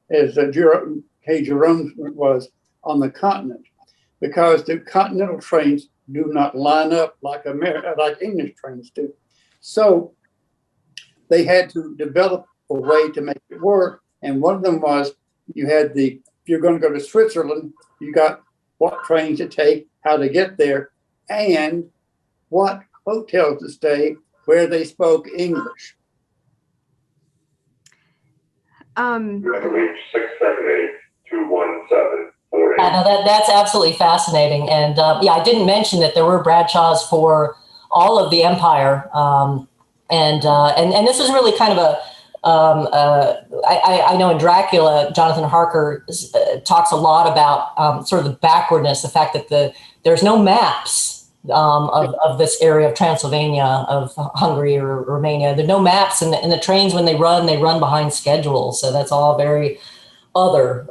as Jerome K Jerome was on the continent, because the continental trains do not line up like English trains do. So they had to develop a way to make it work. And one of them was if you're going to go to Switzerland, you got what trains to take, how to get there, and what hotels to stay where they spoke English. Gregory 678-217. Yeah, no, that's absolutely fascinating. And I didn't mention that there were Bradshaws for all of the empire. And this is really kind of I know in Dracula, Jonathan Harker talks a lot about sort of the backwardness, the fact that there's no maps of this area of Transylvania, of Hungary or Romania. There are no maps, and the trains, when they run behind schedule. So that's all very other,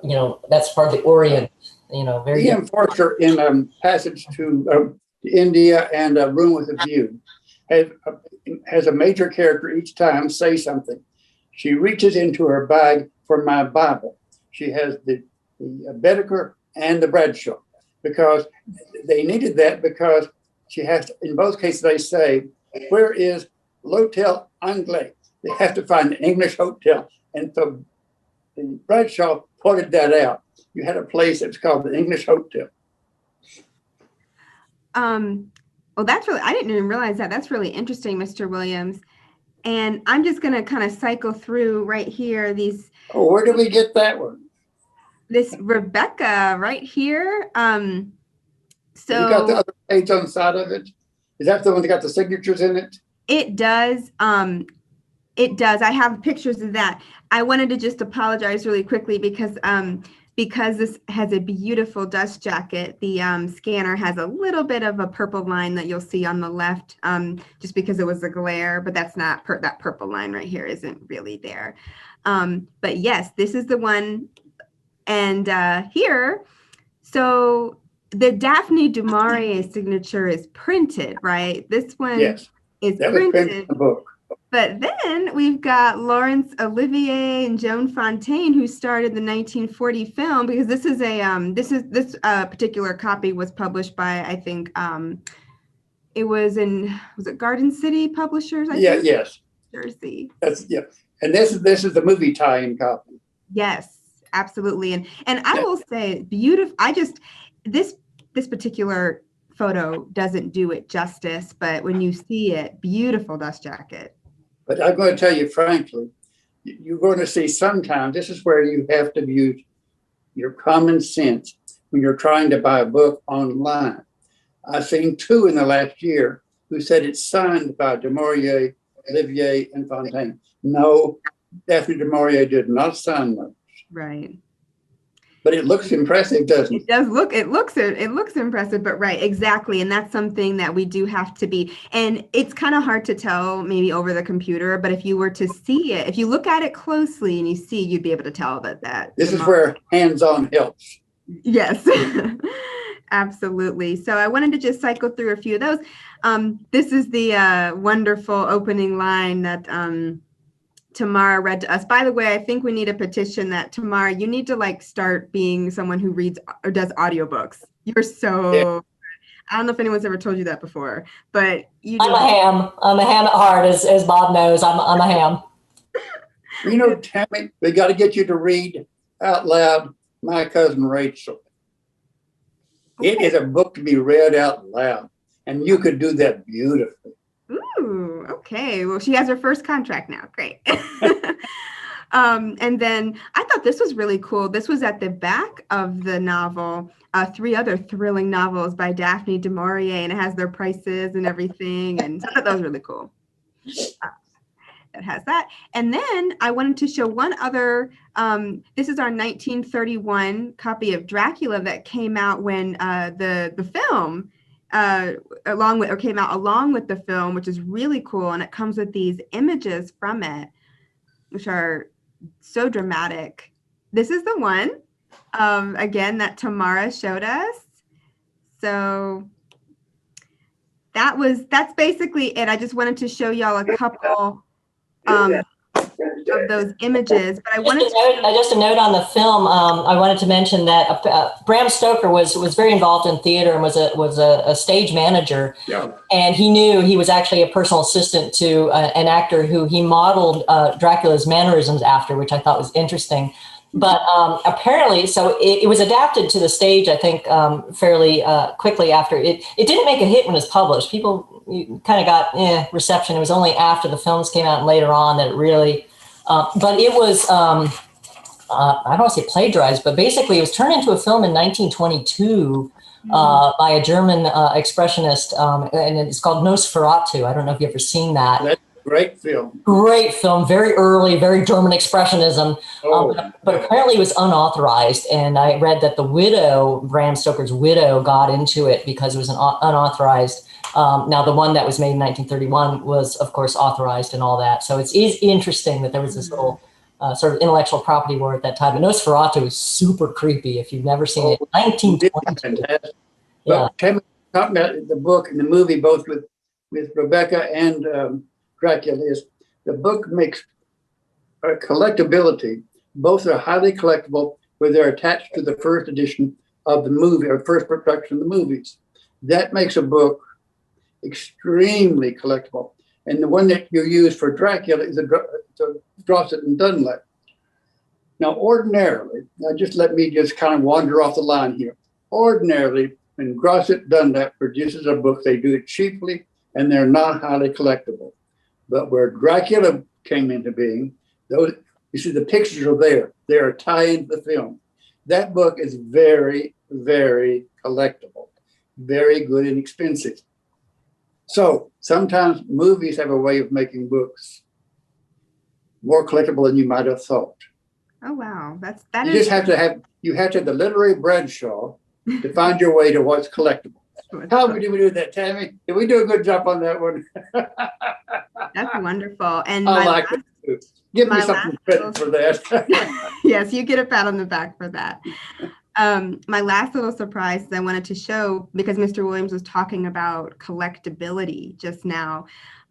that's part of the Orient, very. Ian Forster in Passage to India and A Room with a View has a major character each time say something. She reaches into her bag for my Bible. She has the Baedeker and the Bradshaw, because they needed that, because she has to, in both cases they say, where is l'Hôtel Anglais? They have to find an English hotel. And so the Bradshaw pointed that out. You had a place that's called the English Hotel. Well, I didn't even realize that. That's really interesting, Mr. Williams. And I'm just going to kind of cycle through right here these. Oh, where did we get that one? This Rebecca right here. So you got the other page on the side of it? Is that the one that got the signatures in it? It does. It does. I have pictures of that. I wanted to just apologize really quickly because this has a beautiful dust jacket. The scanner has a little bit of a purple line that you'll see on the left, just because it was a glare, but that's not that purple line right here isn't really there. But yes, this is the one. And here, so the Daphne Du Maurier signature is printed, right? This one yes. is that printed. was printed in the book. But then we've got Laurence Olivier and Joan Fontaine, who started the 1940 film, because this is a this particular copy was published by, I think, it was it Garden City Publishers? I think? Yes. Jersey. Yeah. And this is the movie tie-in copy. Yes, absolutely. And I will say, beautiful. This particular photo doesn't do it justice, but when you see it, beautiful dust jacket. But I'm going to tell you frankly, you're going to see sometimes, this is where you have to use your common sense when you're trying to buy a book online. I've seen 2 in the last year who said it's signed by Du Maurier, Olivier, and Fontaine. No, Daphne Du Maurier did not sign those. Right. But it looks impressive, doesn't it? It does look, it looks impressive, but right, exactly. And that's something that we do have to be, and it's kind of hard to tell maybe over the computer, but if you were to see it, if you look at it closely and you see, you'd be able to tell that. This is where hands-on helps. Yes, absolutely. So I wanted to just cycle through a few of those. This is the wonderful opening line that Tamara read to us. By the way, I think we need a petition that Tamara, you need to start being someone who reads or does audiobooks. You're so, yeah. I don't know if anyone's ever told you that before, but you do. I'm a ham at heart, as Bob knows. I'm a ham. You know, Tammy, we got to get you to read out loud My Cousin Rachel. Okay. It is a book to be read out loud, and you could do that beautifully. Ooh, okay. Well, she has her first contract now. Great. And then I thought this was really cool. This was at the back of the novel, 3 other thrilling novels by Daphne Du Maurier, and it has their prices and everything. And so I thought that was really cool. It has that. And then I wanted to show one other, this is our 1931 copy of Dracula that came out when the film came out along with the film, which is really cool. And it comes with these images from it, which are so dramatic. This is the one, again, that Tamara showed us. So that's basically it. I just wanted to show y'all a couple of those images, but I wanted just a note on the film. I wanted to mention that Bram Stoker was very involved in theater and was a stage manager. Yeah. And he was actually a personal assistant to an actor who he modeled Dracula's mannerisms after, which I thought was interesting. But apparently, so it was adapted to the stage, I think, fairly quickly after. It didn't make a hit when it was published. People kind of got reception. It was only after the films came out and later on that it really, but it was, I don't want to say plagiarized, but basically it was turned into a film in 1922 by a German expressionist, and it's called Nosferatu. I don't know if you've ever seen that. That's a great film. Great film, very early, very German expressionism, but apparently it was unauthorized. And I read that the widow, Bram Stoker's widow, got into it because it was an unauthorized. Now, the one that was made in 1931 was, of course, authorized and all that. So it's interesting that there was this little sort of intellectual property war at that time. And Nosferatu is super creepy if you've never seen it. 1922. Yeah. Talking about the book and the movie, both with Rebecca and Dracula, is the book makes collectability. Both are highly collectible where they're attached to the first edition of the movie or first production of the movies. That makes a book extremely collectible. And the one that you use for Dracula is a Grosset and Dunlap. Now, ordinarily, let me kind of wander off the line here. Ordinarily, when Grosset Dunlap produces a book, they do it cheaply and they're not highly collectible. But where Dracula came into being, you see the pictures are there. They are tied into the film. That book is very, very collectible, very good and expensive. So sometimes movies have a way of making books more collectible than you might have thought. Oh wow, you just have to have the literary Bradshaw to find your way to what's collectible. How did we do that, Tammy? Did we do a good job on that one? That's wonderful. And I like it too. Give me some credit for that. Yes, you get a pat on the back for that. My last little surprise that I wanted to show, because Mr. Williams was talking about collectability just now.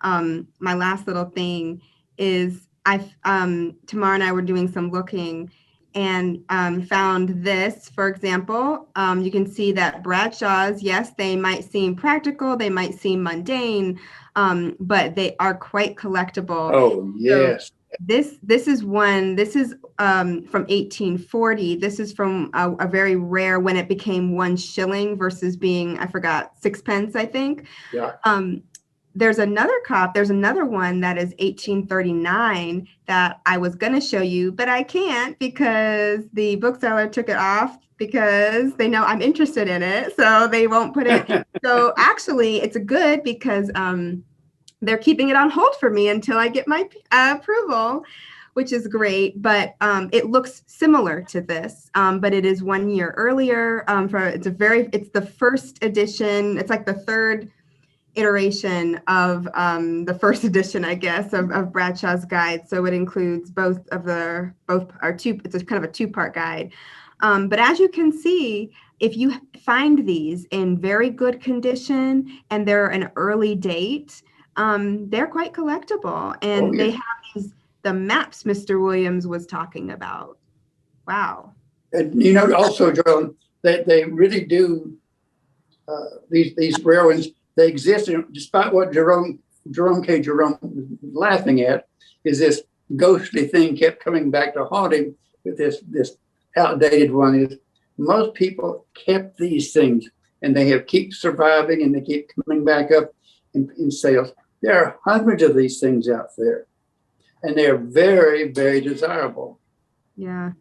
my last little thing is Tamara and I were doing some looking and found this, for example. You can see that Bradshaw's, yes, they might seem practical, they might seem mundane, but they are quite collectible. Oh, yes. So this is from 1840. This is from a very rare, when it became 1 shilling versus being, I forgot, 6 pence, I think. Yeah. There's another one that is 1839 that I was going to show you, but I can't because the bookseller took it off because they know I'm interested in it. So they won't put it. So actually it's good because they're keeping it on hold for me until I get my approval, which is great. But it looks similar to this, but it is 1 year earlier. It's the first edition. It's like the third iteration of the first edition, I guess, of Bradshaw's guide. So it includes it's a kind of a 2-part guide. But as you can see, if you find these in very good condition and they're an early date, they're quite collectible. And they have the maps Mr. Williams was talking about. Wow. And also, Jerome, they really do, these rare ones, they exist, despite what Jerome K Jerome was laughing at, is this ghostly thing kept coming back to haunt him with this outdated one. Is most people kept these things and they keep surviving and they keep coming back up in sales. There are hundreds of these things out there and they're very, very desirable. Yeah.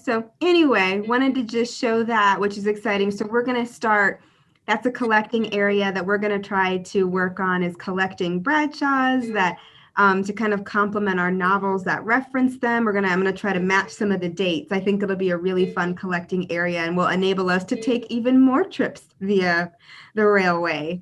So anyway, wanted to just show that, which is exciting. So we're going to start. That's a collecting area that we're going to try to work on, is collecting Bradshaw's that to kind of complement our novels that reference them. I'm going to try to match some of the dates. I think it'll be a really fun collecting area and will enable us to take even more trips via the railway.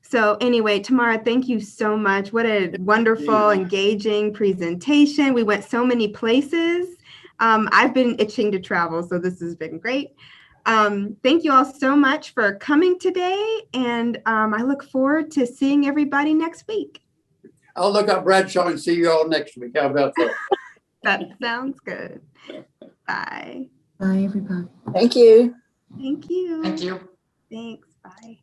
So anyway, Tamara, thank you so much. What a wonderful, engaging presentation. We went so many places. I've been itching to travel, so this has been great. Thank you all so much for coming today, and I look forward to seeing everybody next week. I'll look up Bradshaw and see you all next week. How about that? That sounds good. Bye. Bye, everybody. Thank you. Thank you. Thank you. Thanks. Bye.